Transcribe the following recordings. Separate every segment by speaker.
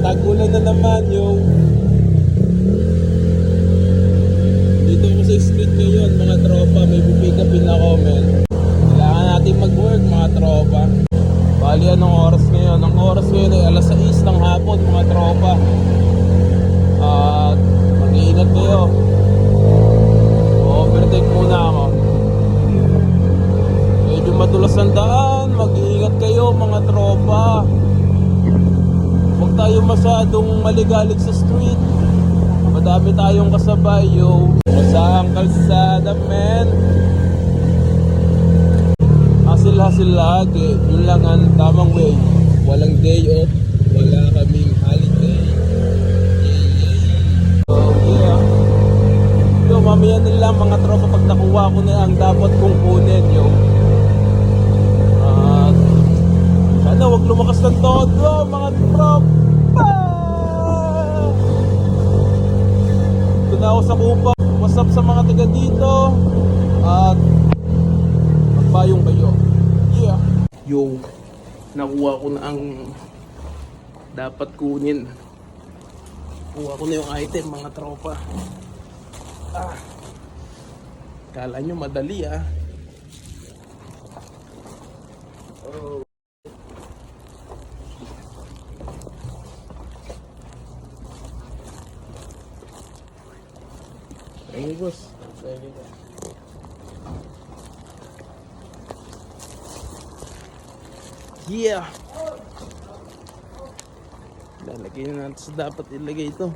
Speaker 1: Tagulan na naman yung dito ako sa street ngayon mga tropa. May pipick upin ako men. Kailangan natin mag-work mga tropa. Bali anong oras ngayon? Ang oras ngayon ay alas 6 ng hapon mga tropa. At mag-iingat kayo. Overtake muna ako. Medyo madulas ang daan. Mag-iingat kayo mga tropa. Huwag tayo masyadong maligalig sa street. Madami tayong kasabay yo. Basa ang kalsada men. Hasil lagi. Yun lang ang tamang way. Walang day off. Wala kaming holiday. Oh yeah. Yo, mamaya nila mga tropa pag nakuha ko na ang dapat kong kunin yo. Sana wag lumakas ng todo mga tropa. Ito na ako sa kupa. What's up sa mga taga dito? At magbayong kayo. Yeah. Yo, nakuha ko na ang dapat kunin. Kuha ko na yung item mga tropa. Kala nyo madali Oh. Thank you, boss. Thank you. Yeah. Lalagay na natin sa dapat ilagay ito.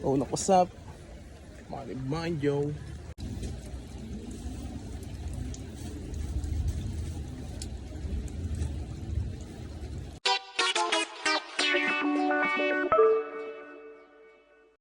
Speaker 1: Oh, nakusap. Malibman, yo.